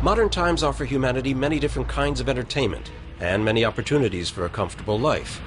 Modern times offer humanity many different kinds of entertainment and many opportunities for a comfortable life.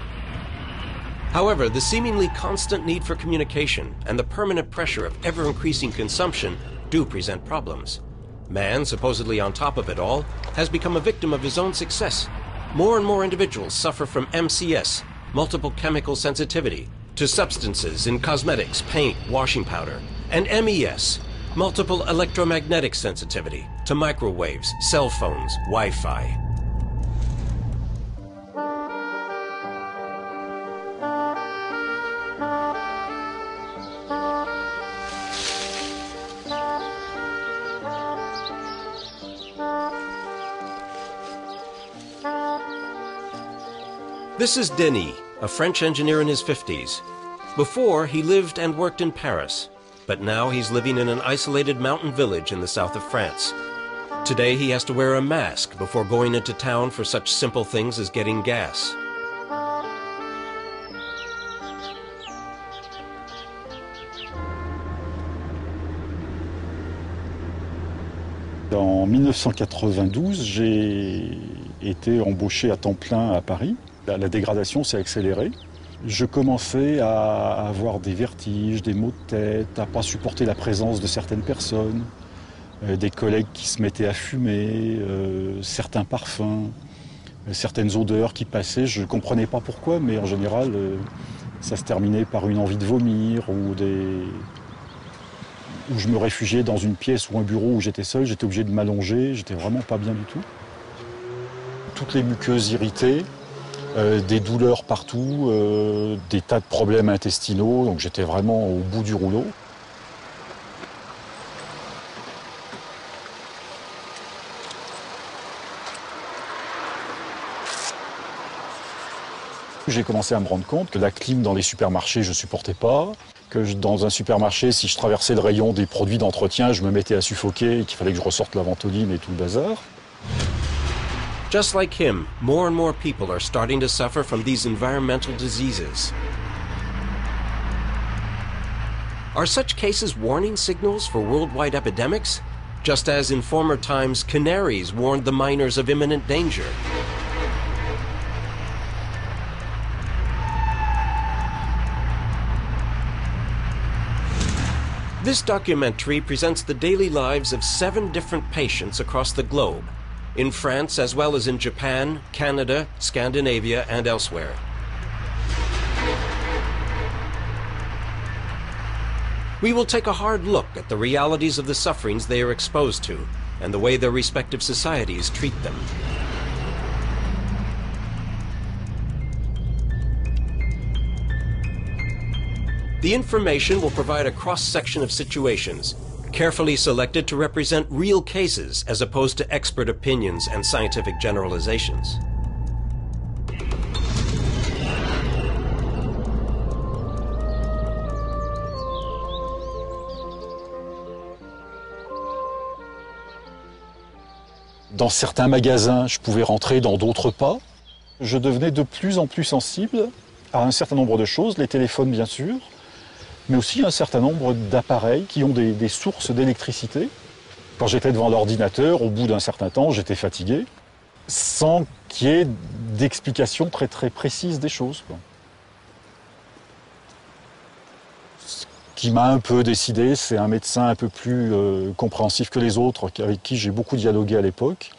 However, the seemingly constant need for communication and the permanent pressure of ever-increasing consumption do present problems. Man, supposedly on top of it all, has become a victim of his own success. More and more individuals suffer from MCS, multiple chemical sensitivity, to substances in cosmetics, paint, washing powder, and MES, multiple electromagnetic sensitivity, to microwaves, cell phones, Wi-Fi. This is Denis, a French engineer in his 50s. Before, he lived and worked in Paris, but now he's living in an isolated mountain village in the south of France. Today, he has to wear a mask before going into town for such simple things as getting gas. En 1992, j'ai été embauché à temps plein à Paris. La dégradation s'est accélérée. Je commençais à avoir des vertiges, des maux de tête, à ne pas supporter la présence de certaines personnes, des collègues qui se mettaient à fumer, certains parfums, certaines odeurs qui passaient. Je ne comprenais pas pourquoi, mais en général, ça se terminait par une envie de vomir ou où je me réfugiais dans une pièce ou un bureau où j'étais seul, j'étais obligé de m'allonger, j'étais vraiment pas bien du tout. Toutes les muqueuses irritées, des douleurs partout, des tas de problèmes intestinaux, donc j'étais vraiment au bout du rouleau. J'ai commencé à me rendre compte que la clim dans les supermarchés, je ne supportais pas, que dans un supermarché, si je traversais le rayon des produits d'entretien, je me mettais à suffoquer et qu'il fallait que je ressorte la ventoline et tout le bazar. Just like him, more and more people are starting to suffer from these environmental diseases. Are such cases warning signals for worldwide epidemics? Just as in former times, canaries warned the miners of imminent danger. This documentary presents the daily lives of 7 different patients across the globe, in France as well as in Japan, Canada, Scandinavia, and elsewhere. We will take a hard look at the realities of the sufferings they are exposed to and the way their respective societies treat them. The information will provide a cross-section of situations, carefully selected to represent real cases as opposed to expert opinions and scientific generalizations. Dans certains magasins, je pouvais rentrer, dans d'autres pas. Je devenais de plus en plus sensible à un certain nombre de choses, les téléphones bien sûr, mais aussi un certain nombre d'appareils qui ont des sources d'électricité. Quand j'étais devant l'ordinateur, au bout d'un certain temps, j'étais fatigué, sans qu'il y ait d'explication très très précise des choses, quoi. Ce qui m'a un peu décidé, c'est un médecin un peu plus compréhensif que les autres, avec qui j'ai beaucoup dialogué à l'époque,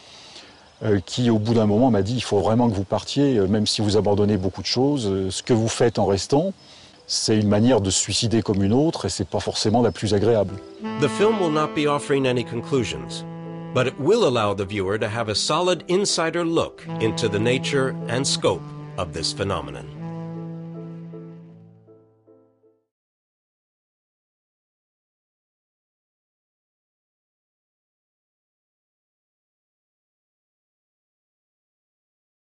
qui au bout d'un moment m'a dit « il faut vraiment que vous partiez, même si vous abandonnez beaucoup de choses, ce que vous faites en restant ». C'est une manière de se suicider comme une autre et c'est pas forcément la plus agréable. The film will not be offering any conclusions, but it will allow the viewer to have a solid insider look into the nature and scope of this phenomenon.